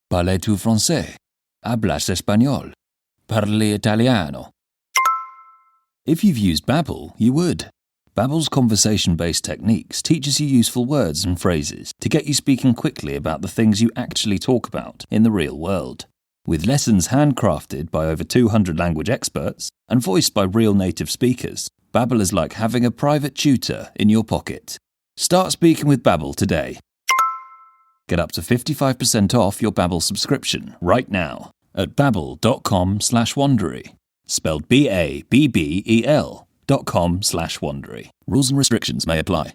Parles-tu français? Hablas español? Parli italiano? If you've used Babbel, you would. Babbel's conversation-based techniques teaches you useful words and phrases to get you speaking quickly about the things you actually talk about in the real world. With lessons handcrafted by over 200 language experts and voiced by real native speakers, Babbel is like having a private tutor in your pocket. Start speaking with Babbel today. Get up to 55% off your Babbel subscription right now at babbel.com/Wondery. Spelled BABBEL.com/Wondery. Rules and restrictions may apply.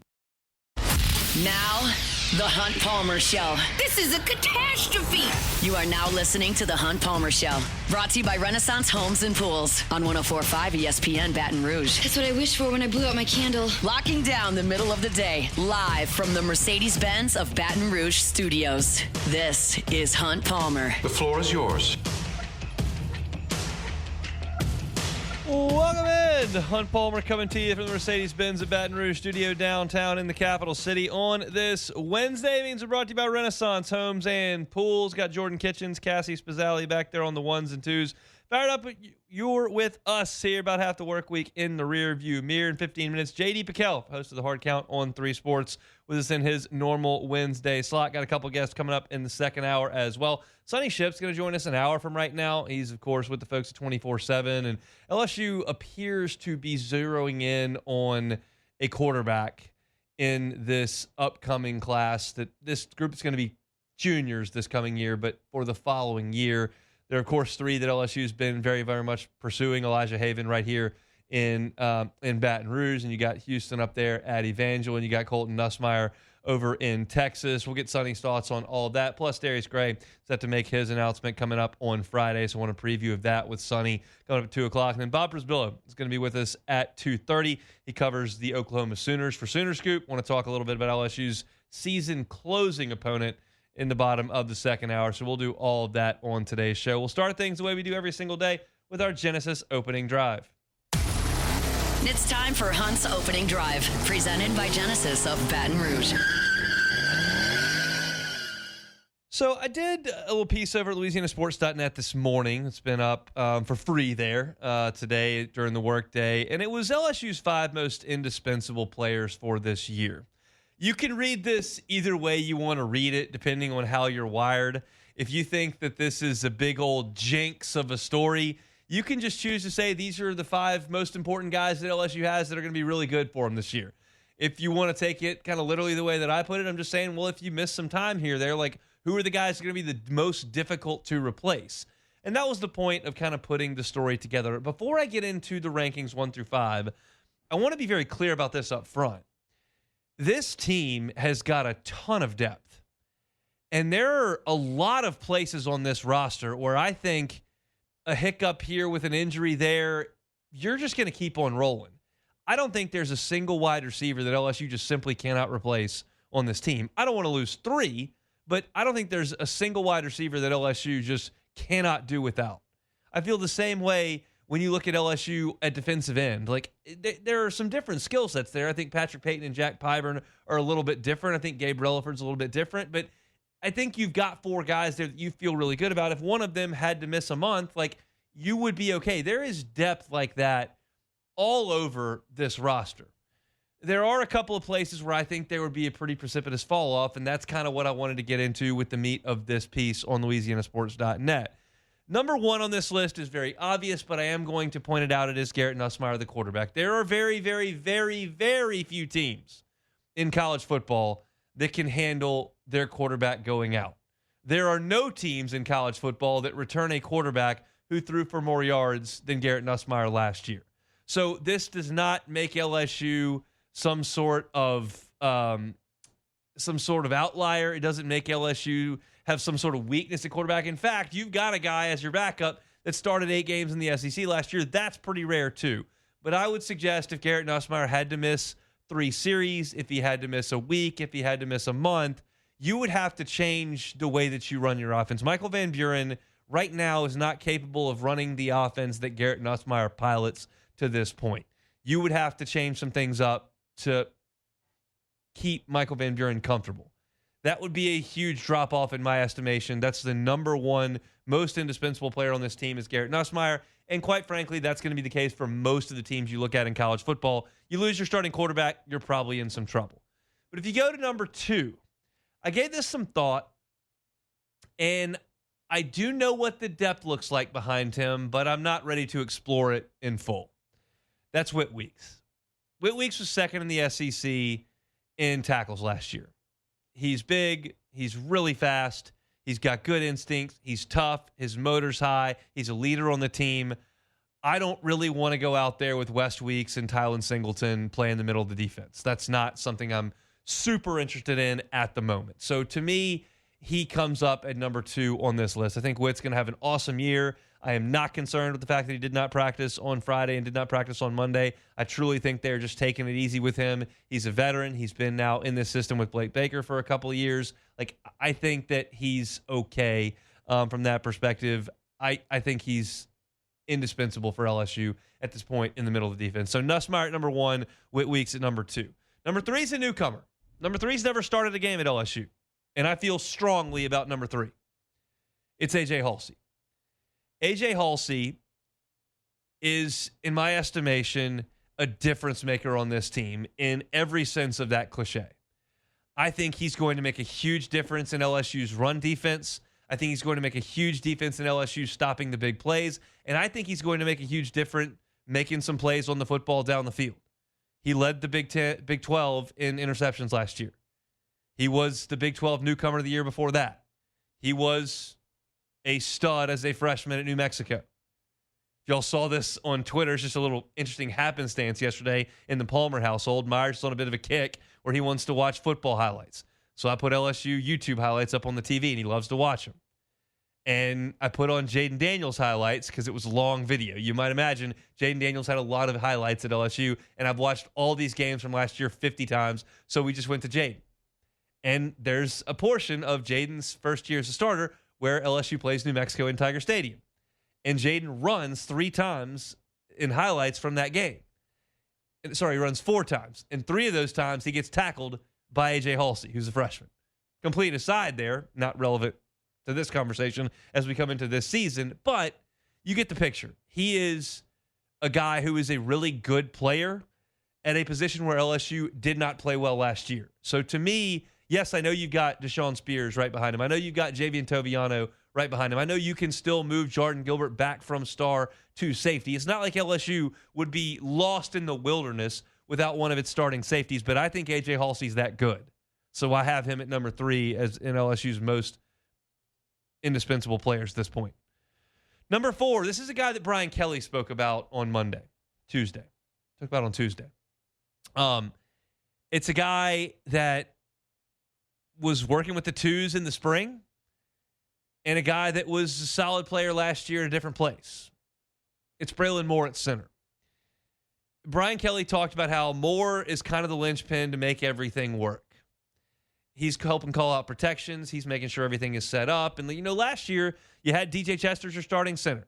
Now, The Hunt Palmer Show. This is a catastrophe. You are now listening to The Hunt Palmer Show. Brought to you by Renaissance Homes and Pools on 104.5 ESPN Baton Rouge. That's what I wished for when I blew out my candle. Locking down the middle of the day, live from the Mercedes-Benz of Baton Rouge studios. This is Hunt Palmer. The floor is yours. Welcome in. Hunt Palmer coming to you from the Mercedes-Benz at Baton Rouge studio downtown in the capital city on this Wednesday. Means we're brought to you by Renaissance Homes and Pools. Got Jordan Kitchens, Cassie Spazzali back there on the ones and twos. Fired up. You're with us here about half the work week in the rear view mirror in 15 minutes. JD Pickell, host of the Hard Count on 3 Sports, with us in his normal Wednesday slot. Got a couple guests coming up in the second hour as well. Sonny Ship's going to join us an hour from right now. He's, of course, with the folks at 24/7. And LSU appears to be zeroing in on a quarterback in this upcoming class. That this group is going to be juniors this coming year, but for the following year. There are, of course, 3 that LSU's been very, very much pursuing. Elijah Haven right here in Baton Rouge, and you got Houston up there at Evangel, and you got Colton Nussmeier over in Texas. We'll get Sonny's thoughts on all of that. Plus, Darius Gray set to make his announcement coming up on Friday, so I want a preview of that with Sonny coming up at 2 o'clock. And then Bob Brisbillo is going to be with us at 2:30. He covers the Oklahoma Sooners for Sooner Scoop. Want to talk a little bit about LSU's season-closing opponent in the bottom of the second hour. So we'll do all of that on today's show. We'll start things the way we do every single day with our Genesis opening drive. It's time for Hunt's opening drive, presented by Genesis of Baton Rouge. So I did a little piece over at LouisianaSports.net this morning. It's been up for free there today during the workday. And it was LSU's 5 most indispensable players for this year. You can read this either way you want to read it, depending on how you're wired. If you think that this is a big old jinx of a story, you can just choose to say these are the 5 most important guys that LSU has that are going to be really good for them this year. If you want to take it kind of literally the way that I put it, I'm just saying, well, if you miss some time here, they're like, who are the guys that are going to be the most difficult to replace? And that was the point of kind of putting the story together. Before I get into the rankings 1 through 5, I want to be very clear about this up front. This team has got a ton of depth. And there are a lot of places on this roster where I think a hiccup here with an injury there, you're just going to keep on rolling. I don't think there's a single wide receiver that LSU just simply cannot replace on this team. I don't want to lose 3, but I don't think there's a single wide receiver that LSU just cannot do without. I feel the same way when you look at LSU at defensive end. Like, there are some different skill sets there. I think Patrick Payton and Jack Pyburn are a little bit different. I think Gabe Relaford's a little bit different. But I think you've got 4 guys there that you feel really good about. If one of them had to miss a month, like, you would be okay. There is depth like that all over this roster. There are a couple of places where I think there would be a pretty precipitous fall off, and that's kind of what I wanted to get into with the meat of this piece on LouisianaSports.net. Number 1 on this list is very obvious, but I am going to point it out. It is Garrett Nussmeier, the quarterback. There are very, very, very, very few teams in college football that can handle their quarterback going out. There are no teams in college football that return a quarterback who threw for more yards than Garrett Nussmeier last year. So this does not make LSU some sort of outlier. It doesn't make LSU have some sort of weakness at quarterback. In fact, you've got a guy as your backup that started 8 games in the SEC last year. That's pretty rare too. But I would suggest if Garrett Nussmeier had to miss 3 series, if he had to miss a week, if he had to miss a month, you would have to change the way that you run your offense. Michael Van Buren right now is not capable of running the offense that Garrett Nussmeier pilots to this point. You would have to change some things up to keep Michael Van Buren comfortable. That would be a huge drop-off in my estimation. That's the number one most indispensable player on this team is Garrett Nussmeier. And quite frankly, that's going to be the case for most of the teams you look at in college football. You lose your starting quarterback, you're probably in some trouble. But if you go to number 2, I gave this some thought, and I do know what the depth looks like behind him, but I'm not ready to explore it in full. That's Whit Weeks. Whit Weeks was second in the SEC in tackles last year. He's big. He's really fast. He's got good instincts. He's tough. His motor's high. He's a leader on the team. I don't really want to go out there with West Weeks and Tylen Singleton play in the middle of the defense. That's not something I'm super interested in at the moment. So to me, he comes up at number 2 on this list. I think Witt's going to have an awesome year. I am not concerned with the fact that he did not practice on Friday and did not practice on Monday. I truly think they're just taking it easy with him. He's a veteran. He's been now in this system with Blake Baker for a couple of years. I think that he's okay from that perspective. I think he's indispensable for LSU at this point in the middle of the defense. So Nussmeier at number 1, Whit Weeks at number 2. Number 3 is a newcomer. Number 3's never started a game at LSU, and I feel strongly about number 3. It's A.J. Halsey. A.J. Halsey is, in my estimation, a difference maker on this team in every sense of that cliche. I think he's going to make a huge difference in LSU's run defense. I think he's going to make a huge difference in LSU stopping the big plays. And I think he's going to make a huge difference making some plays on the football down the field. He led the Big 12 in interceptions last year. He was the Big 12 newcomer of the year before that. He was a stud as a freshman at New Mexico. If y'all saw this on Twitter, it's just a little interesting happenstance yesterday in the Palmer household. Myers on a bit of a kick where he wants to watch football highlights. So I put LSU YouTube highlights up on the TV, and he loves to watch them. And I put on Jaden Daniels highlights because it was a long video. You might imagine Jaden Daniels had a lot of highlights at LSU, and I've watched all these games from last year 50 times, so we just went to Jaden. And there's a portion of Jaden's first year as a starter where LSU plays New Mexico in Tiger Stadium. And Jaden runs 3 times in highlights from that game. Sorry, he runs 4 times. And 3 of those times he gets tackled by A.J. Halsey, who's a freshman. Complete aside there, not relevant to this conversation as we come into this season, but you get the picture. He is a guy who is a really good player at a position where LSU did not play well last year. So to me, yes, I know you've got Deshaun Spears right behind him. I know you've got Javian Toviano right behind him. I know you can still move Jordan Gilbert back from star to safety. It's not like LSU would be lost in the wilderness without one of its starting safeties, but I think A.J. Halsey's that good. So I have him at number 3 as in LSU's most indispensable players at this point. Number 4, this is a guy that Brian Kelly spoke about on Tuesday. Talked about on Tuesday. It's a guy that was working with the twos in the spring and a guy that was a solid player last year in a different place. It's Braylon Moore at center. Brian Kelly talked about how Moore is kind of the linchpin to make everything work. He's helping call out protections. He's making sure everything is set up. And, last year you had DJ Chester as your starting center.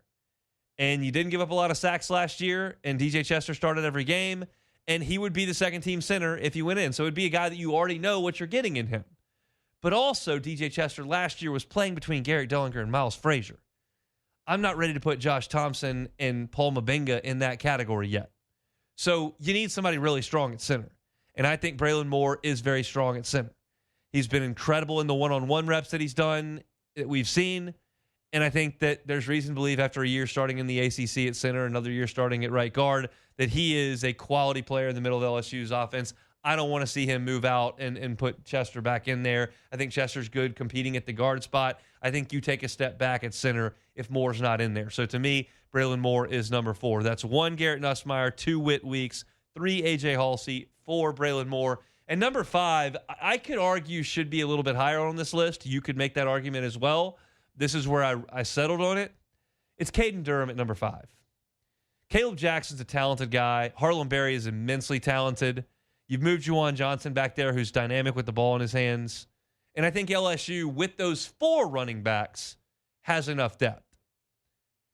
And you didn't give up a lot of sacks last year. And DJ Chester started every game. And he would be the second-team center if he went in. So it would be a guy that you already know what you're getting in him. But also, DJ Chester last year was playing between Garrett Dellinger and Miles Frazier. I'm not ready to put Josh Thompson and Paul Mabenga in that category yet. So you need somebody really strong at center. And I think Braylon Moore is very strong at center. He's been incredible in the one-on-one reps that he's done, that we've seen. And I think that there's reason to believe after a year starting in the ACC at center, another year starting at right guard, that he is a quality player in the middle of LSU's offense. I don't want to see him move out and put Chester back in there. I think Chester's good competing at the guard spot. I think you take a step back at center if Moore's not in there. So to me, Braylon Moore is number 4. That's 1, Garrett Nussmeier, 2, Whit Weeks, 3, A.J. Halsey, 4, Braylon Moore. And number 5, I could argue should be a little bit higher on this list. You could make that argument as well. This is where I settled on it. It's Caden Durham at number 5. Caleb Jackson's a talented guy. Harlem Berry is immensely talented. You've moved Juwan Johnson back there, who's dynamic with the ball in his hands. And I think LSU, with those 4 running backs, has enough depth.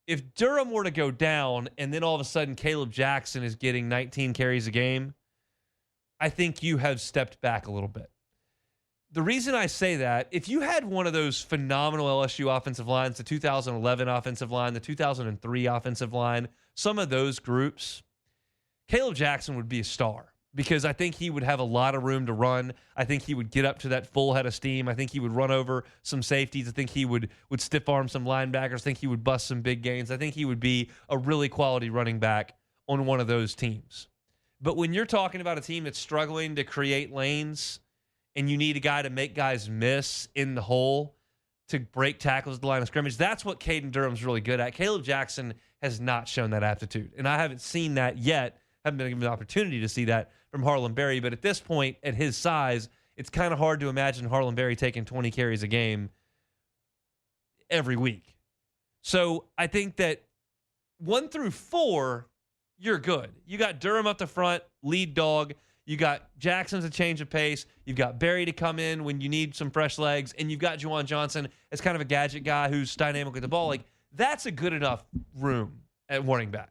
If Durham were to go down and then all of a sudden Caleb Jackson is getting 19 carries a game, I think you have stepped back a little bit. the reason I say that, if you had one of those phenomenal LSU offensive lines, the 2011 offensive line, the 2003 offensive line, some of those groups, Caleb Jackson would be a star because I think he would have a lot of room to run. I think he would get up to that full head of steam. I think he would run over some safeties. I think he would stiff arm some linebackers. I think he would bust some big gains. I think he would be a really quality running back on one of those teams. But when you're talking about a team that's struggling to create lanes and you need a guy to make guys miss in the hole to break tackles at the line of scrimmage, that's what Caden Durham's really good at. Caleb Jackson has not shown that aptitude, and I haven't seen that yet. Haven't been given the opportunity to see that from Harlem Berry, but at this point, at his size, it's kind of hard to imagine Harlem Berry taking 20 carries a game every week. So I think that 1 through 4, you're good. You got Durham up the front, lead dog. You got Jackson to change of pace. You've got Berry to come in when you need some fresh legs. And you've got Juwan Johnson as kind of a gadget guy who's dynamic with the ball. Like, that's a good enough room at running back.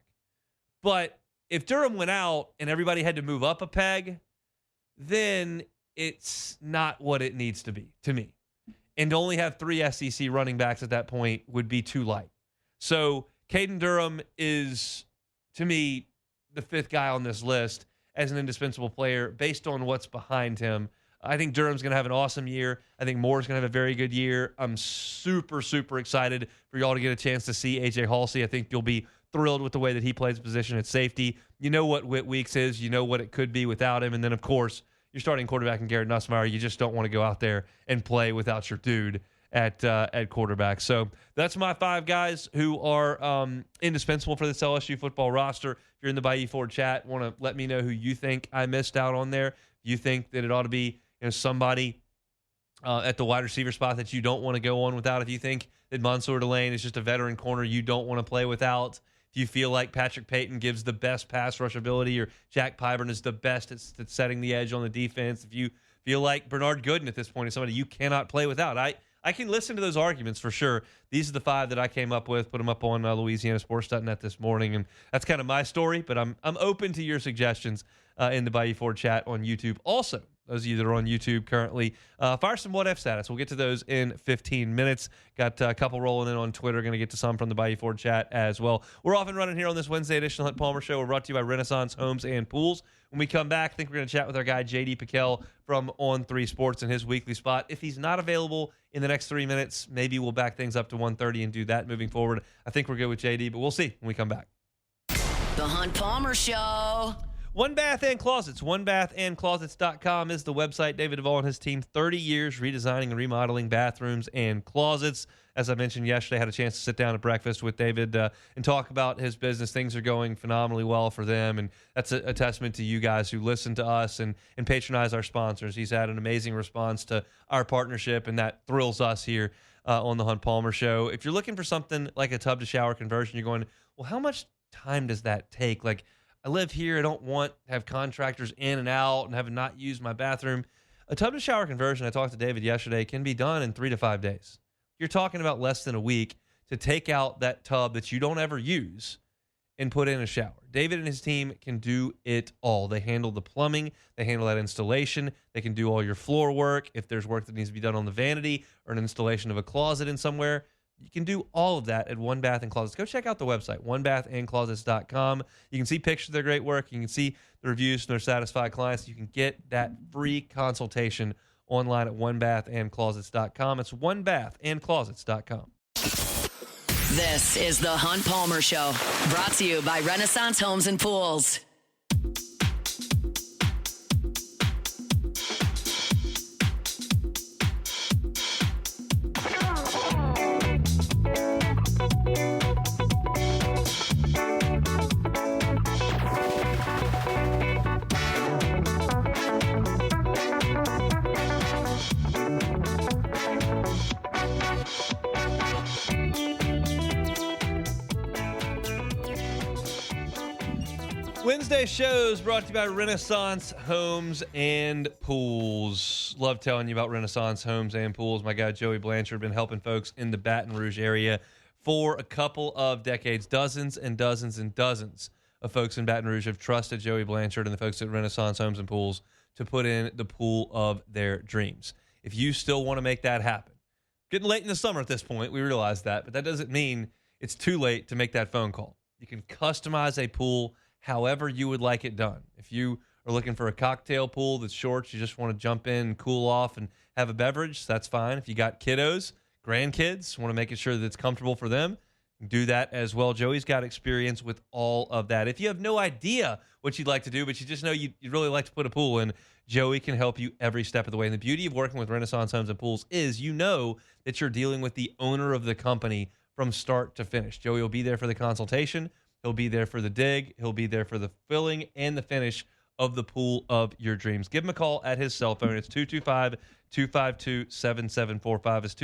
But if Durham went out and everybody had to move up a peg, then it's not what it needs to be, to me. And to only have 3 SEC running backs at that point would be too light. So Caden Durham is, to me, the 5th guy on this list as an indispensable player based on what's behind him. I think Durham's going to have an awesome year. I think Moore's going to have a very good year. I'm super, super excited for y'all to get a chance to see A.J. Halsey. I think you'll be thrilled with the way that he plays position at safety. You know what Whit Weeks is. You know what it could be without him. And then, of course, you're starting quarterback in Garrett Nussmeier. You just don't want to go out there and play without your dude at quarterback. So that's my 5 guys who are indispensable for this LSU football roster. If you're in the Bayou Ford chat, want to let me know who you think I missed out on there. If you think that it ought to be somebody at the wide receiver spot that you don't want to go on without. If you think that Mansour Delane is just a veteran corner you don't want to play without. If you feel like Patrick Payton gives the best pass rush ability or Jack Pyburn is the best at setting the edge on the defense. If you feel like Bernard Gooden at this point is somebody you cannot play without. I can listen to those arguments for sure. These are the 5 that I came up with, put them up on LouisianaSports.net this morning, and that's kind of my story, but I'm open to your suggestions in the Bayou Ford chat on YouTube. Also, those of you that are on YouTube currently, fire some what if status. We'll get to those in 15 minutes. Got a couple rolling in on Twitter. Going to get to some from the Bayou Ford chat as well. We're off and running here on this Wednesday edition of the Hunt Palmer Show. We're brought to you by Renaissance Homes and Pools. When we come back, I think we're going to chat with our guy, JD Pickell from On3 Sports in his weekly spot. If he's not available in the next 3 minutes, maybe we'll back things up to 1:30 and do that moving forward. I think we're good with JD, but we'll see when we come back. The Hunt Palmer Show. One Bath and Closets. OneBathAndClosets.com is the website. David Duvall and his team, 30 years redesigning and remodeling bathrooms and closets. As I mentioned yesterday, I had a chance to sit down at breakfast with David and talk about his business. Things are going phenomenally well for them, and that's a testament to you guys who listen to us and patronize our sponsors. He's had an amazing response to our partnership, and that thrills us here on the Hunt Palmer Show. If you're looking for something like a tub-to-shower conversion, you're going, well, how much time does that take? Like, I live here. I don't want to have contractors in and out and have not used my bathroom. A tub-to-shower conversion, I talked to David yesterday, can be done in 3 to 5 days. You're talking about less than a week to take out that tub that you don't ever use and put in a shower. David and his team can do it all. They handle the plumbing. They handle that installation. They can do all your floor work. If there's work that needs to be done on the vanity or an installation of a closet in somewhere, you can do all of that at One Bath and Closets. Go check out the website, onebathandclosets.com. You can see pictures of their great work. You can see the reviews from their satisfied clients. You can get that free consultation online at onebathandclosets.com. It's onebathandclosets.com. This is the Hunt Palmer Show, brought to you by Renaissance Homes and Pools. Wednesday shows brought to you by Renaissance Homes and Pools. Love telling you about Renaissance Homes and Pools. My guy Joey Blanchard been helping folks in the Baton Rouge area for a couple of decades. Dozens and dozens and dozens of folks in Baton Rouge have trusted Joey Blanchard and the folks at Renaissance Homes and Pools to put in the pool of their dreams. if you still want to make that happen. Getting late in the summer at this point, we realize that, but that doesn't mean it's too late to make that phone call. You can customize a pool however you would like it done. If you are looking for a cocktail pool that's short, you just want to jump in and cool off and have a beverage, that's fine. If you got kiddos, grandkids, want to make sure that it's comfortable for them, do that as well. Joey's got experience with all of that. If you have no idea what you'd like to do, but you just know you'd really like to put a pool in, Joey can help you every step of the way. And the beauty of working with Renaissance Homes and Pools is you know that you're dealing with the owner of the company from start to finish. Joey will be there for the consultation. He'll be there for the dig. He'll be there for the filling and the finish of the pool of your dreams. Give him a call at his cell phone. It's 225-252-7745. It's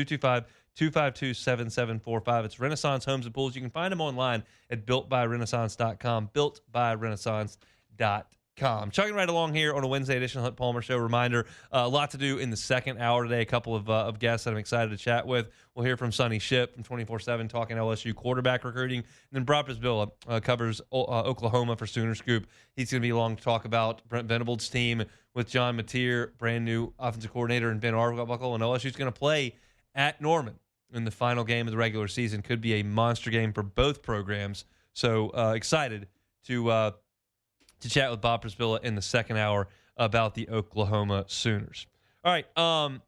225-252-7745. It's Renaissance Homes and Pools. You can find them online at builtbyrenaissance.com, builtbyrenaissance.com. Chugging right along here on a Wednesday edition of the Hunt Palmer Show. Reminder, a lot to do in the second hour today. A couple of guests that I'm excited to chat with. We'll hear from Sonny Shipp from 24/7 talking LSU quarterback recruiting. And then Brock Bisbilla covers Oklahoma for Sooner Scoop. He's going to be along to talk about Brent Venables' team with John Mateer, brand new offensive coordinator, and Ben Arbuckle. And LSU's going to play at Norman in the final game of the regular season. Could be a monster game for both programs. So excited to chat with Bob Prisbilla in the second hour about the Oklahoma Sooners. All right, we're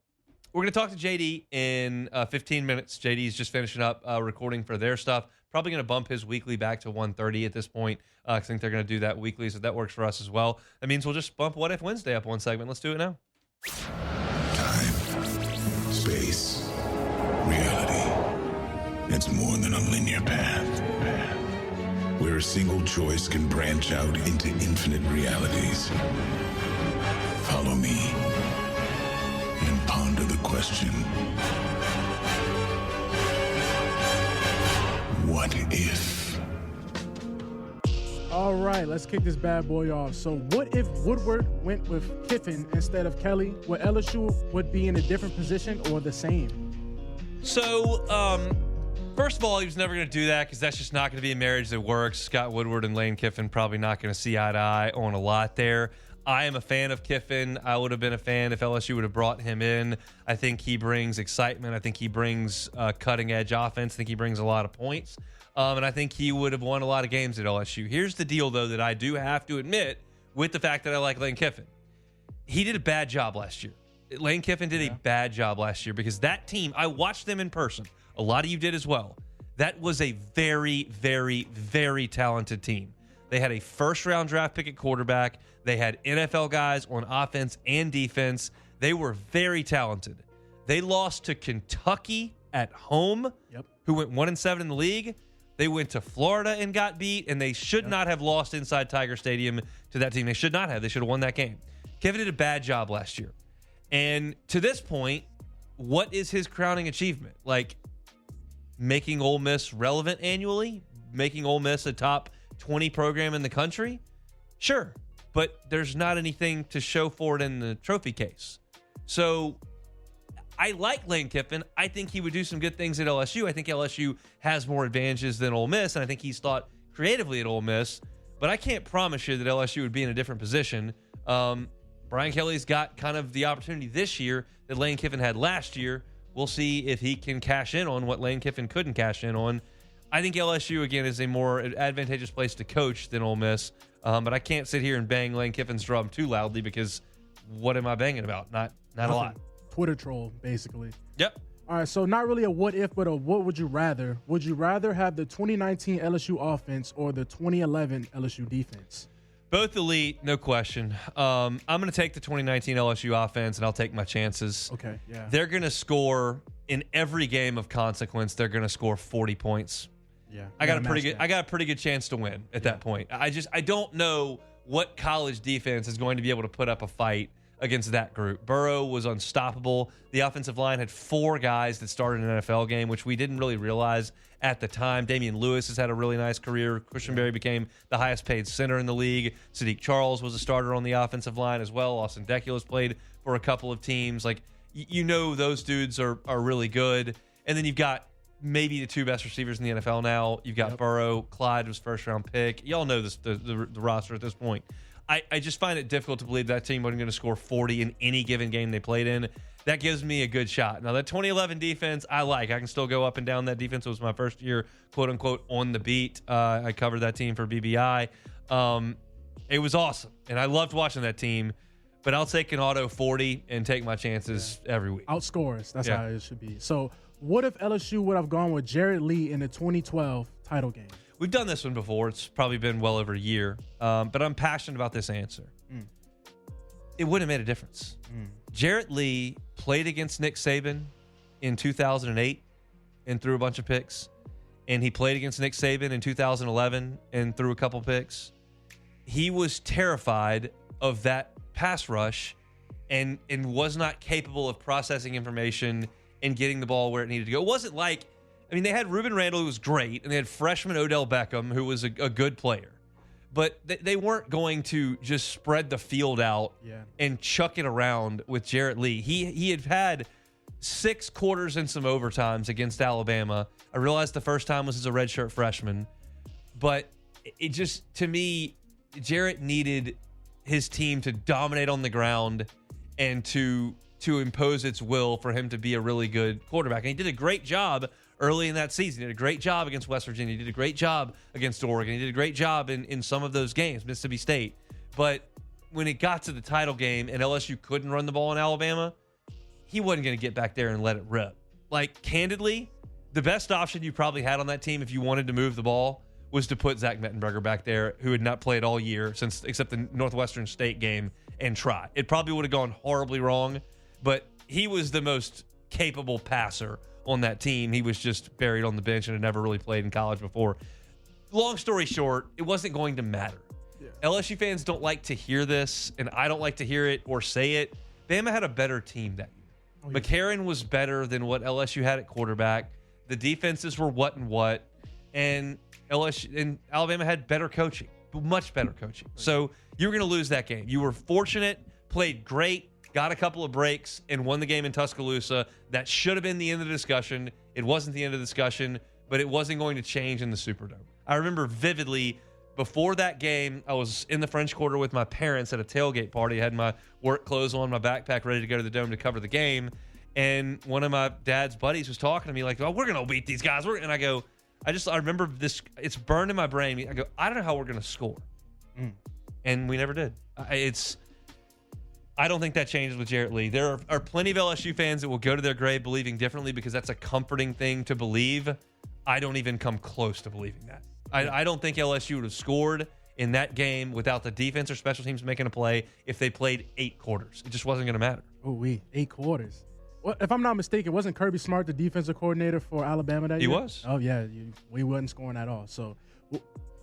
going to talk to JD in 15 minutes. JD's just finishing up recording for their stuff. Probably going to bump his weekly back to 1:30 at this point. I think they're going to do that weekly, so that works for us as well. That means we'll just bump What If Wednesday up one segment. Let's do it now. Time, space, reality. It's more than a linear path. Where a single choice can branch out into infinite realities. Follow me and ponder the question, what if? All right, let's kick this bad boy off. So what if Woodward went with Kiffin instead of Kelly? Would LSU would be in a different position or the same? So, first of all, he was never going to do that because that's just not going to be a marriage that works. Scott Woodward and Lane Kiffin probably not going to see eye to eye on a lot there. I am a fan of Kiffin. I would have been a fan if LSU would have brought him in. I think he brings excitement. I think he brings cutting-edge offense. I think he brings a lot of points. And I think he would have won a lot of games at LSU. Here's the deal, though, that I do have to admit with the fact that I like Lane Kiffin. He did a bad job last year. Lane Kiffin did a bad job last year because that team, I watched them in person. A lot of you did as well. That was a very, very, very talented team. They had a first-round draft pick at quarterback. They had NFL guys on offense and defense. They were very talented. They lost to Kentucky at home, who went 1-7 in the league. They went to Florida and got beat, and they should not have lost inside Tiger Stadium to that team. They should not have. They should have won that game. Kiffin did a bad job last year. And to this point, what is his crowning achievement? Like, making Ole Miss relevant annually? Making Ole Miss a top 20 program in the country? Sure, but there's not anything to show for it in the trophy case. So I like Lane Kiffin. I think he would do some good things at LSU. I think LSU has more advantages than Ole Miss, and I think he's thought creatively at Ole Miss. But I can't promise you that LSU would be in a different position. Brian Kelly's got kind of the opportunity this year that Lane Kiffin had last year. We'll see if he can cash in on what Lane Kiffin couldn't cash in on. I think LSU, again, is a more advantageous place to coach than Ole Miss. But I can't sit here and bang Lane Kiffin's drum too loudly because what am I banging about? Not a lot. Twitter troll, basically. Yep. All right, so not really a what if, but a what would you rather? Would you rather have the 2019 LSU offense or the 2011 LSU defense? Both elite, no question. I'm going to take the 2019 LSU offense, and I'll take my chances. Okay, yeah. They're going to score in every game of consequence. They're going to score 40 points. Yeah, I got a pretty good chance to win at that point. I don't know what college defense is going to be able to put up a fight against that group. Burrow was unstoppable. The offensive line had 4 guys that started an NFL game, which we didn't really realize at the time. Damian Lewis has had a really nice career. Christian Berry became the highest paid center in the league. Sadiq Charles was a starter on the offensive line as well. Austin Dekiel has played for a couple of teams. Like, you know, those dudes are really good. And then you've got maybe the 2 best receivers in the NFL now. You've got Burrow. Clyde was first-round pick. Y'all know this, the roster at this point. I just find it difficult to believe that team wasn't going to score 40 in any given game they played in. that gives me a good shot. Now, that 2011 defense, I like. I can still go up and down that defense. It was my first year, quote unquote, on the beat. I covered that team for BBI. It was awesome, and I loved watching that team. But I'll take an auto 40 and take my chances every week. Outscore us. That's how it should be. So, what if LSU would have gone with Jarrett Lee in the 2012 title game? We've done this one before. It's probably been well over a year. But I'm passionate about this answer. It wouldn't have made a difference. Jarrett Lee played against Nick Saban in 2008 and threw a bunch of picks. And he played against Nick Saban in 2011 and threw a couple picks. He was terrified of that pass rush and was not capable of processing information and getting the ball where it needed to go. It wasn't like, I mean, they had Ruben Randall, who was great, and they had freshman Odell Beckham, who was a good player. But they weren't going to just spread the field out and chuck it around with Jarrett Lee. He had 6 quarters and some overtimes against Alabama. I realized the first time was as a redshirt freshman. But it just, to me, Jarrett needed his team to dominate on the ground and to impose its will for him to be a really good quarterback. And he did a great job early in that season. He did a great job against West Virginia. He did a great job against Oregon. He did a great job in some of those games, Mississippi State. But when it got to the title game and LSU couldn't run the ball in Alabama, he wasn't going to get back there and let it rip. Like, candidly, the best option you probably had on that team if you wanted to move the ball was to put Zach Mettenberger back there, who had not played all year except the Northwestern State game, and try. It probably would have gone horribly wrong, but he was the most capable passer on that team. He was just buried on the bench and had never really played in college before. Long story short, it wasn't going to matter. LSU fans don't like to hear this, and I don't like to hear it or say it. Bama had a better team that year. McCarron was better than what LSU had at quarterback. The defenses were what and what, and LSU and Alabama had better coaching, much better coaching. So you were going to lose that game. You were fortunate, played great, got a couple of breaks, and won the game in Tuscaloosa. That should have been the end of the discussion. It wasn't the end of the discussion, but it wasn't going to change in the Superdome. I remember vividly, before that game, I was in the French Quarter with my parents at a tailgate party. I had my work clothes on, my backpack, ready to go to the Dome to cover the game. And one of my dad's buddies was talking to me like, "Oh, we're going to beat these guys." And I go, I remember this. It's burned in my brain. I go, I don't know how we're going to score. And we never did. I don't think that changes with Jarrett Lee. There are plenty of LSU fans that will go to their grave believing differently because that's a comforting thing to believe. I don't even come close to believing that. I don't think LSU would have scored in that game without the defense or special teams making a play if they played 8 quarters. It just wasn't going to matter. 8 quarters. Well, if I'm not mistaken, wasn't Kirby Smart the defensive coordinator for Alabama that year? He was. Oh, yeah. We wasn't scoring at all. So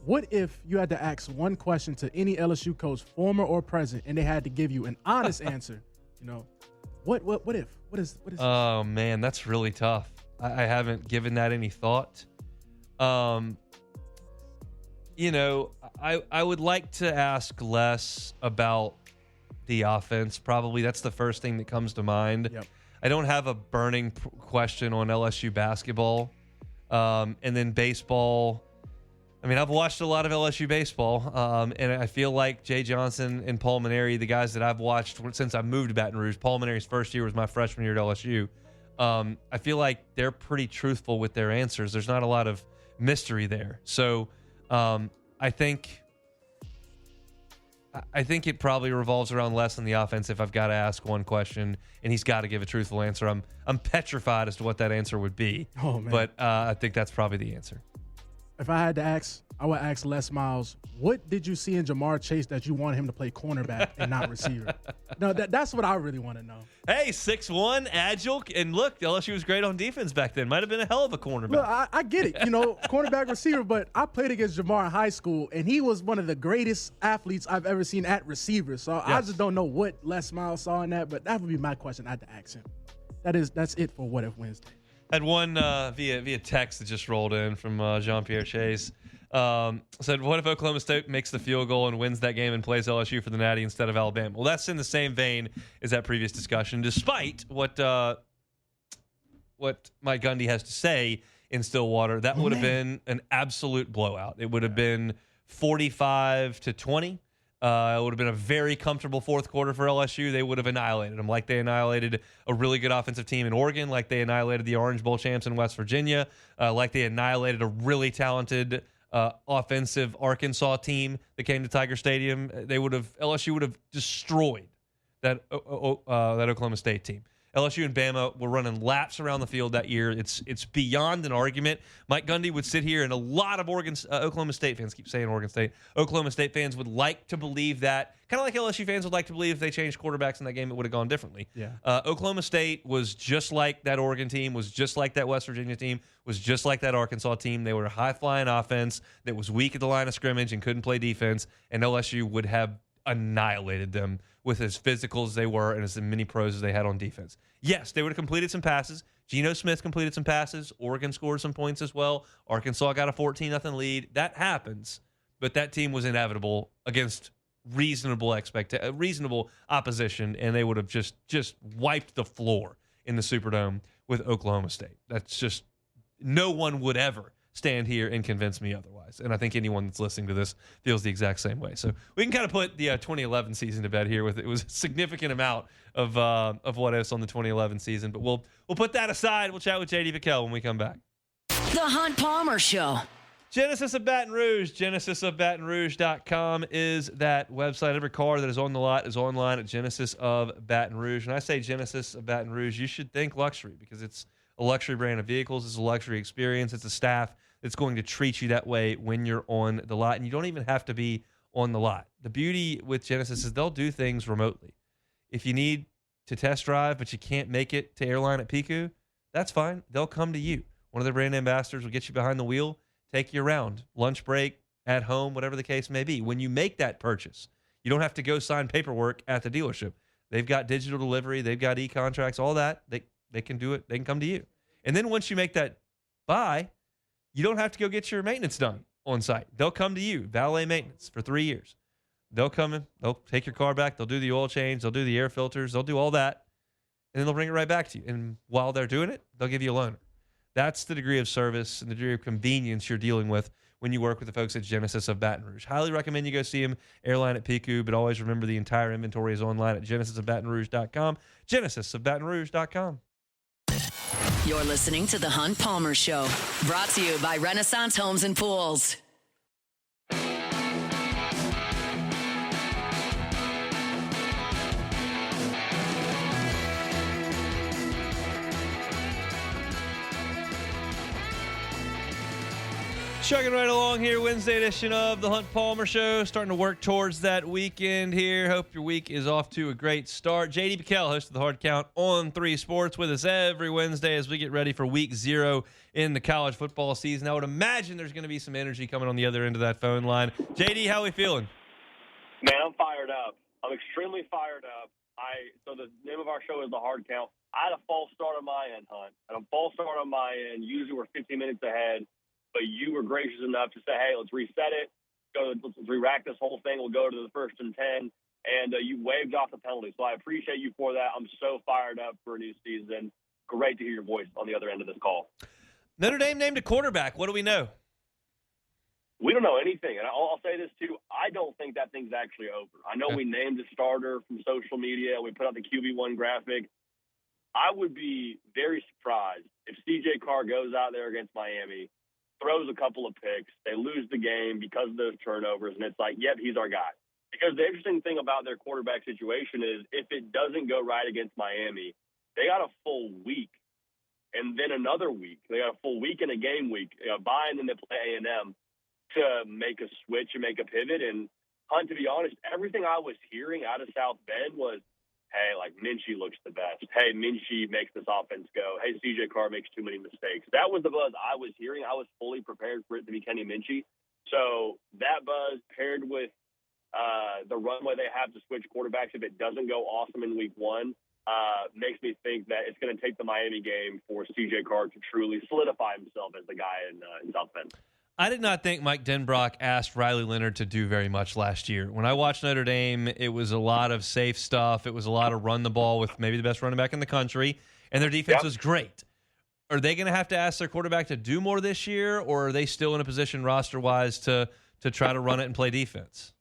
what if you had to ask one question to any LSU coach, former or present, and they had to give you an honest answer? You know, what if? What is Oh, man, that's really tough. I haven't given that any thought. You know, I would like to ask less about the offense. Probably that's the first thing that comes to mind. Yep. I don't have a burning question on LSU basketball. And then baseball. I mean, I've watched a lot of LSU baseball, and I feel like Jay Johnson and Paul Maneri, the guys that I've watched since I moved to Baton Rouge. Paul Maneri's first year was my freshman year at LSU. I feel like they're pretty truthful with their answers. There's not a lot of mystery there. So I think it probably revolves around less on the offense if I've got to ask one question and he's got to give a truthful answer. I'm petrified as to what that answer would be. Oh, man. But I think that's probably the answer. If I had to ask, I would ask Les Miles, what did you see in Jamar Chase that you wanted him to play cornerback and not receiver? No, that's what I really want to know. Hey, 6'1", agile, and look, LSU was great on defense back then. Might have been a hell of a cornerback. Look, I get it, cornerback receiver, but I played against Jamar in high school, and he was one of the greatest athletes I've ever seen at receiver. So I just don't know what Les Miles saw in that, but that would be my question I had to ask him. That's it for What If Wednesday. Had one via text that just rolled in from Jean-Pierre Chase. Said, what if Oklahoma State makes the field goal and wins that game and plays LSU for the Natty instead of Alabama? Well, that's in the same vein as that previous discussion, despite what Mike Gundy has to say in Stillwater. That would have been an absolute blowout. It would have been 45-20. It would have been a very comfortable fourth quarter for LSU. They would have annihilated them like they annihilated a really good offensive team in Oregon, like they annihilated the Orange Bowl champs in West Virginia, like they annihilated a really talented offensive Arkansas team that came to Tiger Stadium. LSU would have destroyed that Oklahoma State team. LSU and Bama were running laps around the field that year. It's beyond an argument. Mike Gundy would sit here, and a lot of Oklahoma State fans keep saying Oregon State. Oklahoma State fans would like to believe that, kind of like LSU fans would like to believe if they changed quarterbacks in that game, it would have gone differently. Yeah. Oklahoma State was just like that Oregon team, was just like that West Virginia team, was just like that Arkansas team. They were a high-flying offense that was weak at the line of scrimmage and couldn't play defense, and LSU would have annihilated them with as physical as they were and as many pros as they had on defense. Yes, they would have completed some passes. Geno Smith completed some passes. Oregon scored some points as well. Arkansas got a 14-0 lead. That happens, but that team was inevitable against reasonable opposition, and they would have just wiped the floor in the Superdome with Oklahoma State. That's just, no one would ever stand here and convince me otherwise. And I think anyone that's listening to this feels the exact same way. So we can kind of put the 2011 season to bed here with it was a significant amount of what ifs on the 2011 season. But we'll put that aside. We'll chat with JD Pickell when we come back. The Hunt Palmer Show. Genesis of Baton Rouge, genesisofbatonrouge.com is that website. Every car that is on the lot is online at Genesis of Baton Rouge. When I say Genesis of Baton Rouge, you should think luxury because it's a luxury brand of vehicles. It's a luxury experience. It's a staff that's going to treat you that way when you're on the lot. And you don't even have to be on the lot. The beauty with Genesis is they'll do things remotely. If you need to test drive, but you can't make it to Airline at Pickell, that's fine. They'll come to you. One of their brand ambassadors will get you behind the wheel, take you around, lunch break, at home, whatever the case may be. When you make that purchase, you don't have to go sign paperwork at the dealership. They've got digital delivery. They've got e-contracts, all that. They can do it. They can come to you. And then once you make that buy, you don't have to go get your maintenance done on site. They'll come to you, valet maintenance for 3 years. They'll come in, they'll take your car back, they'll do the oil change, they'll do the air filters, they'll do all that, and then they'll bring it right back to you. And while they're doing it, they'll give you a loaner. That's the degree of service and the degree of convenience you're dealing with when you work with the folks at Genesis of Baton Rouge. Highly recommend you go see them, Airline at Pickell, but always remember the entire inventory is online at genesisofbatonrouge.com, genesisofbatonrouge.com. You're listening to The Hunt Palmer Show, brought to you by Renaissance Homes and Pools. Chugging right along here, Wednesday edition of the Hunt Palmer Show. Starting to work towards that weekend here. Hope your week is off to a great start. JD Pickell, host of the Hard Count on 3 Sports, with us every Wednesday as we get ready for week 0 in the college football season. I would imagine there's going to be some energy coming on the other end of that phone line. JD, how are we feeling? Man, I'm fired up. I'm extremely fired up. So the name of our show is the Hard Count. I had a false start on my end, Hunt. I had a false start on my end. Usually we're 15 minutes ahead. But you were gracious enough to say, hey, let's reset it. Let's re-rack this whole thing. We'll go to the 1st and 10. And you waived off the penalty. So I appreciate you for that. I'm so fired up for a new season. Great to hear your voice on the other end of this call. Notre Dame named a quarterback. What do we know? We don't know anything. And I'll say this, too. I don't think that thing's actually over. I know we named a starter from social media. We put out the QB1 graphic. I would be very surprised if C.J. Carr goes out there against Miami, throws a couple of picks, they lose the game because of those turnovers, and it's like, yep, he's our guy. Because the interesting thing about their quarterback situation is if it doesn't go right against Miami, they got a full week and then another week. They got a full week and a game week, bye, and then they play A&M to make a switch and make a pivot. And, Hunt, to be honest, everything I was hearing out of South Bend was, hey, like, Minchie looks the best. Hey, Minchie makes this offense go. Hey, C.J. Carr makes too many mistakes. That was the buzz I was hearing. I was fully prepared for it to be Kenny Minchie. So that buzz paired with the runway they have to switch quarterbacks if it doesn't go awesome in week 1 makes me think that it's going to take the Miami game for C.J. Carr to truly solidify himself as the guy in South Bend. I did not think Mike Denbrock asked Riley Leonard to do very much last year. When I watched Notre Dame, it was a lot of safe stuff. It was a lot of run the ball with maybe the best running back in the country, and their defense was great. Are they going to have to ask their quarterback to do more this year, or are they still in a position roster-wise to try to run it and play defense?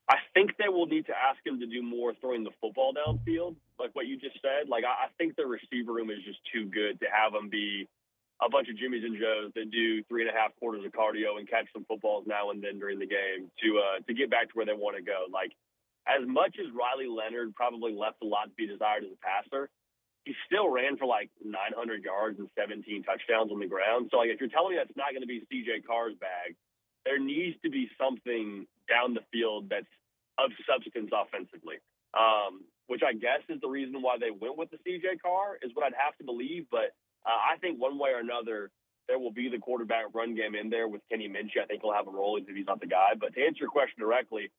I think they will need to ask him to do more throwing the football downfield, like what you just said. Like, I think the receiver room is just too good to have them be a bunch of Jimmys and Joes that do 3.5 quarters of cardio and catch some footballs now and then during the game to get back to where they want to go. Like, as much as Riley Leonard probably left a lot to be desired as a passer, he still ran for like 900 yards and 17 touchdowns on the ground. So, like, if you're telling me that's not going to be C.J. Carr's bag, there needs to be something down the field that's of substance offensively, which I guess is the reason why they went with the C.J. Carr, is what I'd have to believe. But I think one way or another, there will be the quarterback run game in there with Kenny Minchey. I think he'll have a role even if he's not the guy. But to answer your question directly,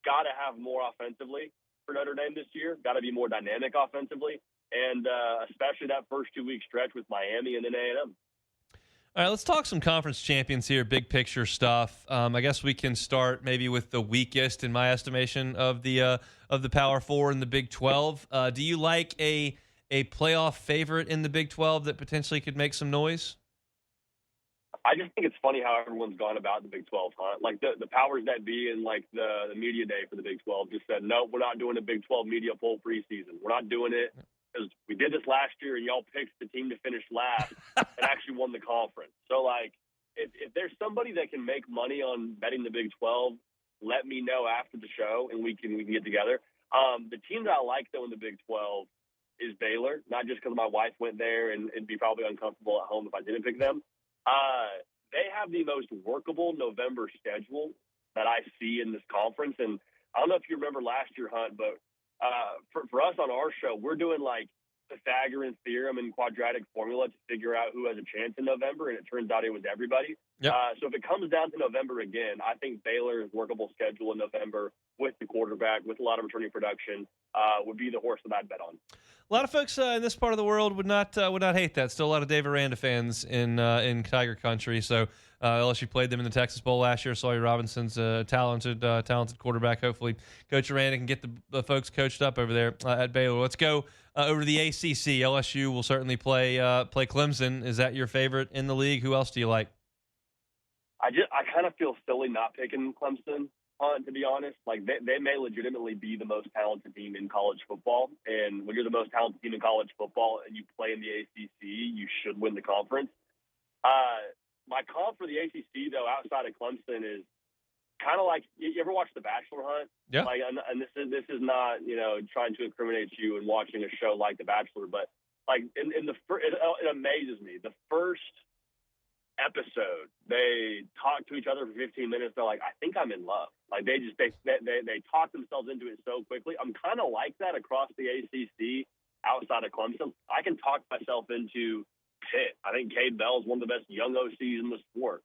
got to have more offensively for Notre Dame this year. Got to be more dynamic offensively, and especially that first 2-week stretch with Miami and then A&M. All right, let's talk some conference champions here, big picture stuff. I guess we can start maybe with the weakest, in my estimation, of the Power Four in the Big 12. Do you like a playoff favorite in the Big 12 that potentially could make some noise? I just think it's funny how everyone's gone about the Big 12, huh? Like the powers that be and like the media day for the Big 12 just said, no, we're not doing a Big 12 media poll preseason. We're not doing it. Because we did this last year, and y'all picked the team to finish last and actually won the conference. So, like, if there's somebody that can make money on betting the Big 12, let me know after the show, and we can get together. The team that I like, though, in the Big 12 is Baylor, not just because my wife went there and it'd be probably uncomfortable at home if I didn't pick them. They have the most workable November schedule that I see in this conference. And I don't know if you remember last year, Hunt, but for us on our show, we're doing like Pythagorean theorem and quadratic formula to figure out who has a chance in November, and it turns out it was everybody. Yep. So if it comes down to November again, I think Baylor's workable schedule in November with the quarterback, with a lot of returning production, would be the horse that I'd bet on. A lot of folks in this part of the world would not hate that. Still a lot of Dave Aranda fans in Tiger Country. So LSU played them in the Texas Bowl last year. Sawyer Robinson's a talented quarterback. Hopefully Coach Aranda can get the folks coached up over there at Baylor. Let's go over to the ACC. LSU will certainly play Clemson. Is that your favorite in the league? Who else do you like? I kind of feel silly not picking Clemson, to be honest. Like, they may legitimately be the most talented team in college football. And when you're the most talented team in college football and you play in the ACC, you should win the conference. My call for the ACC, though, outside of Clemson is kind of like, you ever watch The Bachelor, Hunt? Yeah. Like, and this is not, trying to incriminate you in watching a show like The Bachelor, but like it amazes me. The first episode, they talk to each other for 15 minutes. They're like, I think I'm in love. Like, they talk themselves into it so quickly. I'm kind of like that across the ACC outside of Clemson. I can talk myself into Pitt. I think Cade Bell's one of the best young OCs in the sport.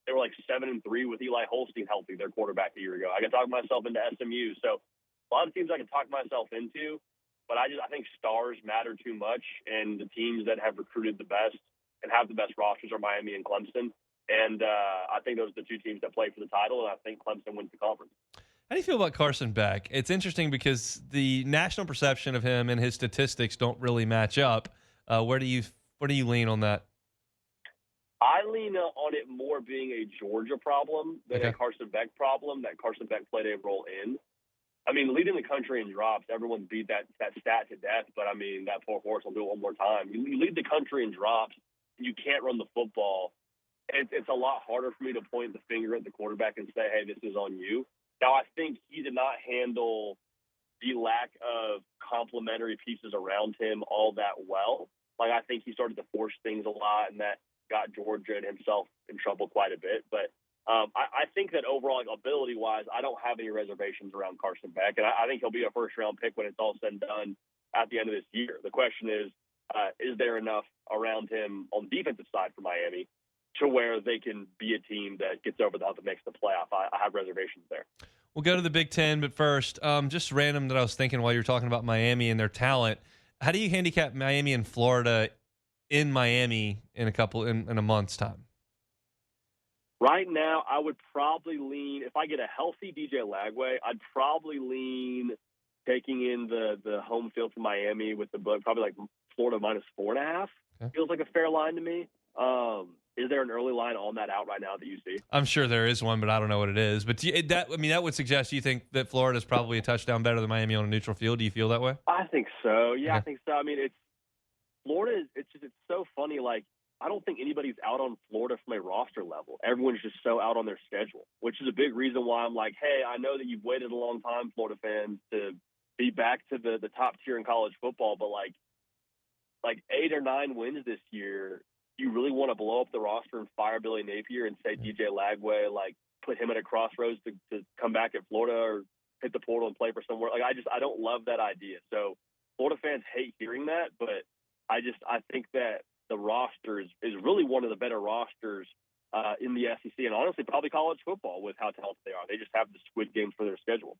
They were like 7-3 with Eli Holstein healthy, their quarterback a year ago. I can talk myself into SMU. So a lot of teams I can talk myself into, but I think stars matter too much, and the teams that have recruited the best and have the best rosters are Miami and Clemson. And I think those are the two teams that play for the title, and I think Clemson wins the conference. How do you feel about Carson Beck? It's interesting because the national perception of him and his statistics don't really match up. Where do you lean on that? I lean on it more being a Georgia problem than a Carson Beck problem that Carson Beck played a role in. I mean, leading the country in drops, everyone beat that stat to death, but I mean, that poor horse will do it one more time. You lead the country in drops, and you can't run the football. It's a lot harder for me to point the finger at the quarterback and say, hey, this is on you. Now, I think he did not handle the lack of complementary pieces around him all that well. Like, I think he started to force things a lot, and that got Georgia and himself in trouble quite a bit. But I think that overall, like, ability-wise, I don't have any reservations around Carson Beck, and I think he'll be a first-round pick when it's all said and done at the end of this year. The question is there enough around him on the defensive side for Miami to where they can be a team that gets over the hump and makes the playoff? I have reservations there. We'll go to the Big Ten, but first, just random that I was thinking while you were talking about Miami and their talent. How do you handicap Miami and Florida in Miami in a month's time? Right now, I would probably lean, if I get a healthy DJ Lagway, I'd probably lean taking in the home field for Miami with the probably like Florida -4.5. Okay. Feels like a fair line to me. Is there an early line on that out right now that you see? I'm sure there is one, but I don't know what it is. But that would suggest you think that Florida's probably a touchdown better than Miami on a neutral field. Do you feel that way? I think so. Yeah, Okay. I think so. I mean, Florida. It's so funny. Like, I don't think anybody's out on Florida from a roster level. Everyone's just so out on their schedule, which is a big reason why I'm like, hey, I know that you've waited a long time, Florida fans, to be back to the top tier in college football, but like 8 or 9 wins this year, you really want to blow up the roster and fire Billy Napier and say DJ Lagway, like put him at a crossroads to come back at Florida or hit the portal and play for somewhere. Like, I don't love that idea. So Florida fans hate hearing that, but I think that the roster is really one of the better rosters in the SEC, and honestly probably college football with how talented they are. They just have the squid games for their schedule.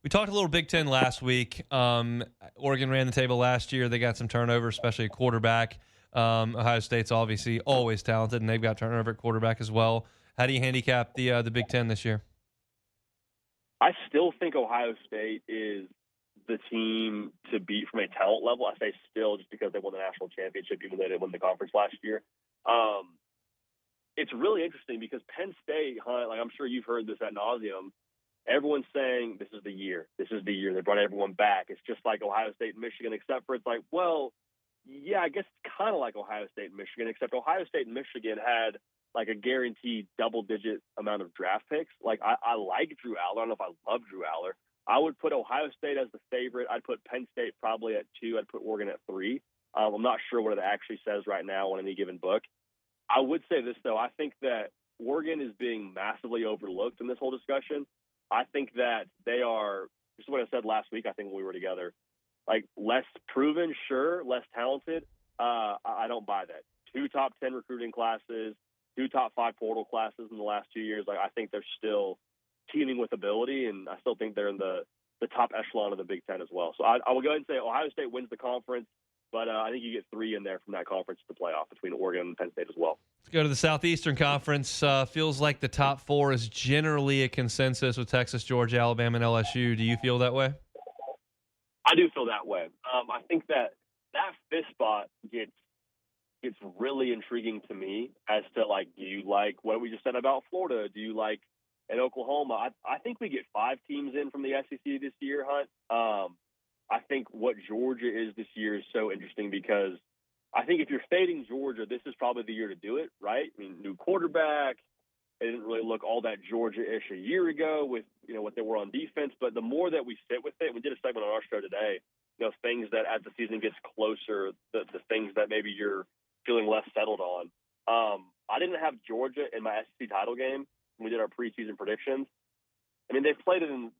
We talked a little Big Ten last week. Oregon ran the table last year. They got some turnover, especially at quarterback. Ohio State's obviously always talented, and they've got turnover at quarterback as well. How do you handicap the Big Ten this year? I still think Ohio State is the team to beat from a talent level. I say still just because they won the national championship, even though they didn't win the conference last year. It's really interesting because Penn State, like I'm sure you've heard this ad nauseum, everyone's saying this is the year. This is the year. They brought everyone back. It's just like Ohio State and Michigan, except for it's like, well, yeah, I guess it's kind of like Ohio State and Michigan, except Ohio State and Michigan had like a guaranteed double-digit amount of draft picks. Like, I like Drew Aller. I don't know if I love Drew Aller. I would put Ohio State as the favorite. I'd put Penn State probably at 2. I'd put Oregon at 3. I'm not sure what it actually says right now on any given book. I would say this, though. I think that Oregon is being massively overlooked in this whole discussion. I think that they are, this is what I said last week, I think, when we were together, like less proven, sure, less talented. I don't buy that. 2 top 10 recruiting classes, 2 top 5 portal classes in the last 2 years. Like, I think they're still teeming with ability, and I still think they're in the top echelon of the Big Ten as well. So I will go ahead and say Ohio State wins the conference, but I think you get 3 in there from that conference to the playoff between Oregon and Penn State as well. Let's go to the Southeastern Conference. Feels like the top 4 is generally a consensus with Texas, Georgia, Alabama, and LSU. Do you feel that way? I do feel that way. I think that 5th spot gets really intriguing to me as to, like, do you like what we just said about Florida? Do you like at Oklahoma? I think we get 5 teams in from the SEC this year, Hunt. I think what Georgia is this year is so interesting because I think if you're fading Georgia, this is probably the year to do it, right? I mean, new quarterback. It didn't really look all that Georgia-ish a year ago with, what they were on defense. But the more that we sit with it, we did a segment on our show today, things that as the season gets closer, the things that maybe you're feeling less settled on. I didn't have Georgia in my SEC title game when we did our preseason predictions. I mean, they've played it in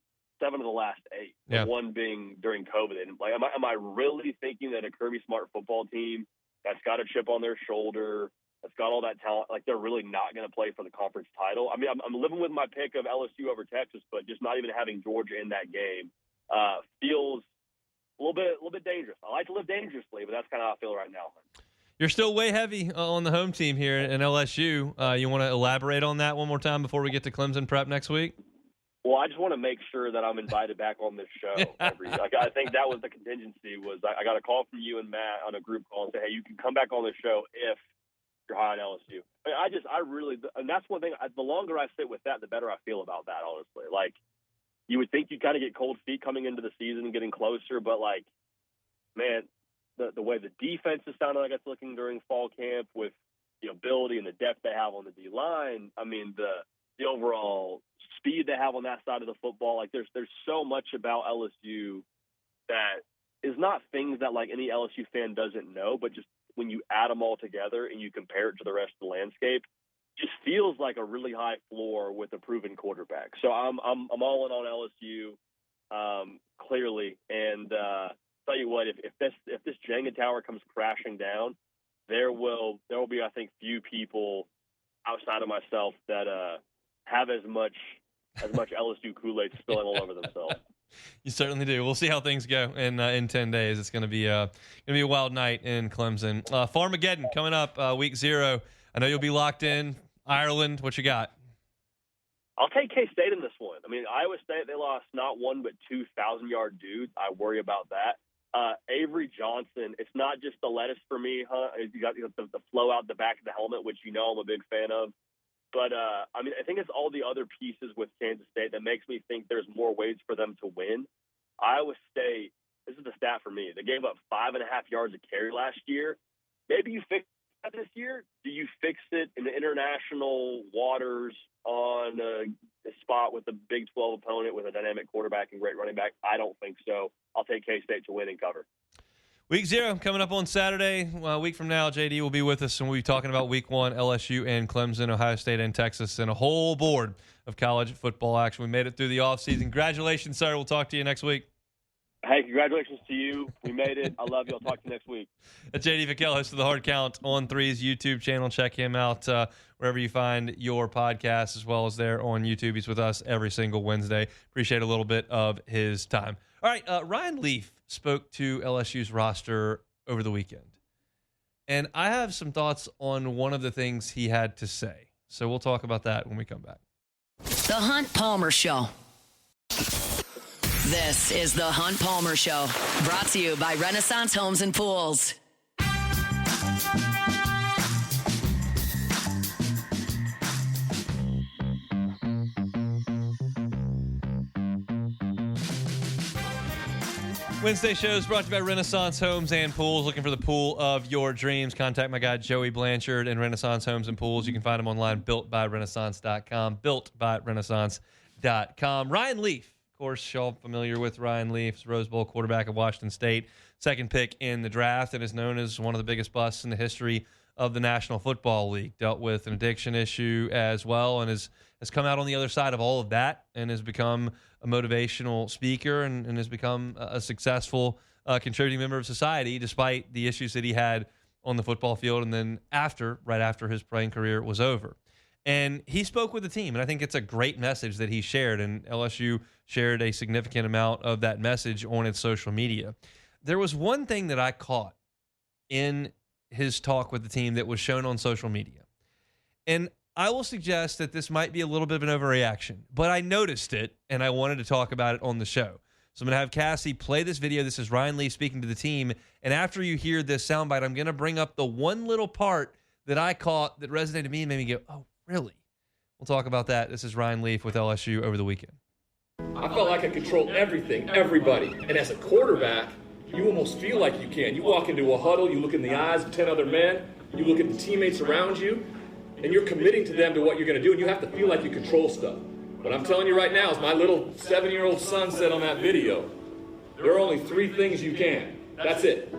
7 of the last 8, yeah. One being during COVID. And like, am I really thinking that a Kirby Smart football team that's got a chip on their shoulder, that's got all that talent, like they're really not going to play for the conference title? I mean, I'm living with my pick of LSU over Texas, but just not even having Georgia in that game feels a little bit dangerous. I like to live dangerously, but that's kind of how I feel right now. You're still way heavy on the home team here in LSU. You want to elaborate on that one more time before we get to Clemson prep next week? Well, I just want to make sure that I'm invited back on this show. I think that was the contingency. Was I got a call from you and Matt on a group call and say, hey, you can come back on the show if you're high on LSU. I really, and that's one thing. The longer I sit with that, the better I feel about that. Honestly, like you would think you kind of get cold feet coming into the season and getting closer, but like, man, the way the defense is sounding like it's looking during fall camp with the ability and the depth they have on the D line. I mean, the overall speed they have on that side of the football. Like there's so much about LSU that is not things that like any LSU fan doesn't know, but just when you add them all together and you compare it to the rest of the landscape, just feels like a really high floor with a proven quarterback. So I'm all in on LSU clearly, and tell you what, if this Jenga tower comes crashing down, there will be, I think, few people outside of myself that have as much LSU Kool-Aid spilling all over themselves. You certainly do. We'll see how things go in 10 days. It's going to be a wild night in Clemson. Farmageddon coming up week 0. I know you'll be locked in. Ireland, what you got? I'll take K-State in this one. I mean, Iowa State, they lost not 1 but 2 1,000-yard dudes. I worry about that. Avery Johnson, it's not just the lettuce for me, huh? You got the flow out the back of the helmet, which you know I'm a big fan of. But, I think it's all the other pieces with Kansas State that makes me think there's more ways for them to win. Iowa State, this is the stat for me. They gave up 5.5 yards a carry last year. Maybe you fix that this year. Do you fix it in the international waters on a spot with a Big 12 opponent with a dynamic quarterback and great running back? I don't think so. I'll take K-State to win and cover. Week 0 coming up on Saturday. A week from now, JD will be with us, and we'll be talking about Week 1, LSU and Clemson, Ohio State and Texas, and a whole board of college football action. We made it through the offseason. Congratulations, sir. We'll talk to you next week. Hey, congratulations to you. We made it. I love you. I'll talk to you next week. That's JD Pickell, host of the Hard Count on 3's YouTube channel. Check him out wherever you find your podcasts, as well as there on YouTube. He's with us every single Wednesday. Appreciate a little bit of his time. All right, Ryan Leaf spoke to LSU's roster over the weekend. And I have some thoughts on one of the things he had to say. So we'll talk about that when we come back. The Hunt Palmer Show. This is the Hunt Palmer Show, brought to you by Renaissance Homes and Pools. Wednesday shows brought to you by Renaissance Homes and Pools. Looking for the pool of your dreams? Contact my guy Joey Blanchard and Renaissance Homes and Pools. You can find them online, builtbyrenaissance.com, builtbyrenaissance.com. Ryan Leaf, of course, y'all familiar with Ryan Leaf, Rose Bowl quarterback of Washington State, second pick in the draft, and is known as one of the biggest busts in the history of the National Football League. Dealt with an addiction issue as well, and has come out on the other side of all of that and has become a motivational speaker and has become a successful contributing member of society despite the issues that he had on the football field and then right after his playing career was over. And he spoke with the team, and I think it's a great message that he shared, and LSU shared a significant amount of that message on its social media. There was one thing that I caught in his talk with the team that was shown on social media. And I will suggest that this might be a little bit of an overreaction, but I noticed it, and I wanted to talk about it on the show. So I'm going to have Cassie play this video. This is Ryan Leaf speaking to the team, and after you hear this soundbite, I'm going to bring up the one little part that I caught that resonated with me and made me go, oh, really? We'll talk about that. This is Ryan Leaf with LSU over the weekend. I felt like I controlled everything, everybody. And as a quarterback, you almost feel like you can. You walk into a huddle, you look in the eyes of 10 other men, you look at the teammates around you, and you're committing to them to what you're going to do, and you have to feel like you control stuff. But I'm telling you right now, as my little 7-year-old son said on that video, there are only 3 things you can. That's it.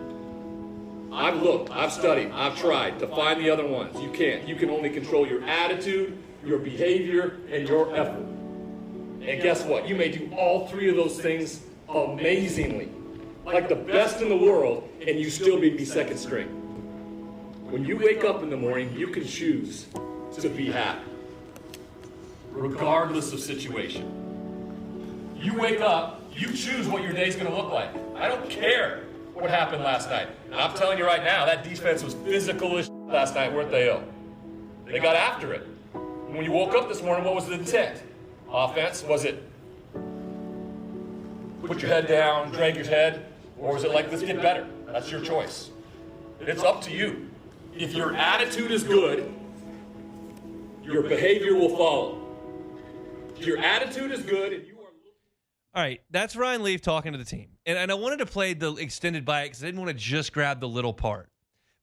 I've looked, I've studied, I've tried to find the other ones. You can't. You can only control your attitude, your behavior, and your effort. And guess what? You may do all 3 of those things amazingly, like the best in the world, and you still may be second string. When you wake up in the morning, you can choose to be happy, regardless of situation. You wake up, you choose what your day's going to look like. I don't care what happened last night. And I'm telling you right now, that defense was physical as last night, weren't they? They got after it. And when you woke up this morning, what was the intent? Offense? Was it put your head down, drag your head? Or was it like, let's get better? That's your choice. It's up to you. If your attitude is good, your behavior will follow. If your attitude is good and you are... All right, that's Ryan Leaf talking to the team. And I wanted to play the extended bite because I didn't want to just grab the little part.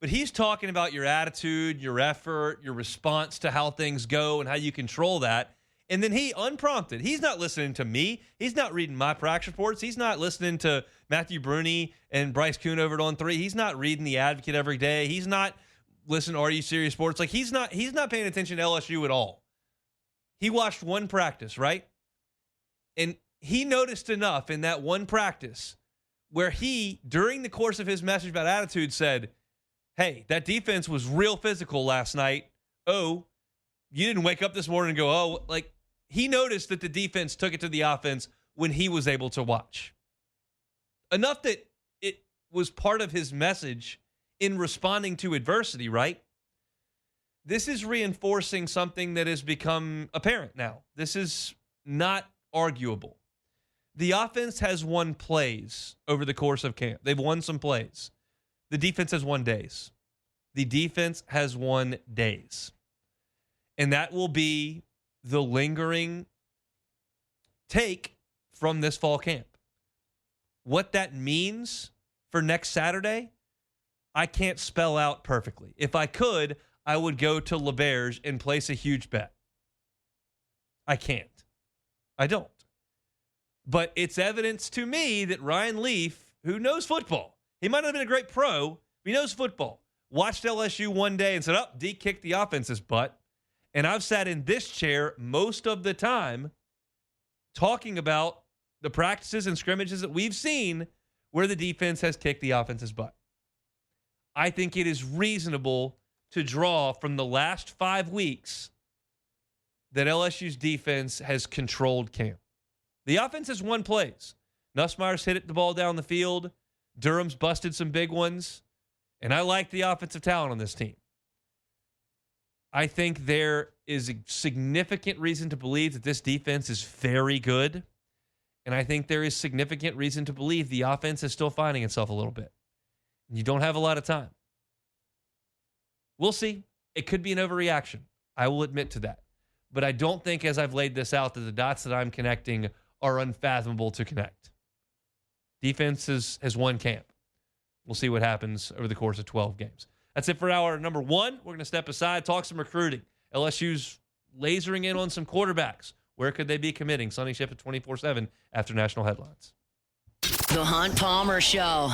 But he's talking about your attitude, your effort, your response to how things go and how you control that. And then he, unprompted, he's not listening to me. He's not reading my practice reports. He's not listening to Matthew Bruni and Bryce Kuhn over at On 3. He's not reading The Advocate every day. He's not listening to Are You Serious Sports. Like, he's not paying attention to LSU at all. He watched one practice, right? And he noticed enough in that one practice where he, during the course of his message about attitude, said, hey, that defense was real physical last night. Oh, you didn't wake up this morning and go, oh, like, he noticed that the defense took it to the offense when he was able to watch. Enough that it was part of his message in responding to adversity, right? This is reinforcing something that has become apparent now. This is not arguable. The offense has won plays over the course of camp. They've won some plays. The defense has won days. The defense has won days. And that will be the lingering take from this fall camp. What that means for next Saturday, I can't spell out perfectly. If I could, I would go to LeBears and place a huge bet. I can't. I don't. But it's evidence to me that Ryan Leaf, who knows football, he might not have been a great pro, but he knows football, watched LSU one day and said, oh, D kicked the offense's butt. And I've sat in this chair most of the time talking about the practices and scrimmages that we've seen where the defense has kicked the offense's butt. I think it is reasonable to draw from the last 5 weeks that LSU's defense has controlled camp. The offense has won plays. Nussmeier's hit the ball down the field. Durham's busted some big ones. And I like the offensive talent on this team. I think there is a significant reason to believe that this defense is very good. And I think there is significant reason to believe the offense is still finding itself a little bit. You don't have a lot of time. We'll see. It could be an overreaction. I will admit to that. But I don't think, as I've laid this out, that the dots that I'm connecting are unfathomable to connect. Defense has won camp. We'll see what happens over the course of 12 games. That's it for hour number 1. We're going to step aside, talk some recruiting. LSU's lasering in on some quarterbacks. Where could they be committing? Sonny Ship at 24/7 after national headlines. The Hunt Palmer Show.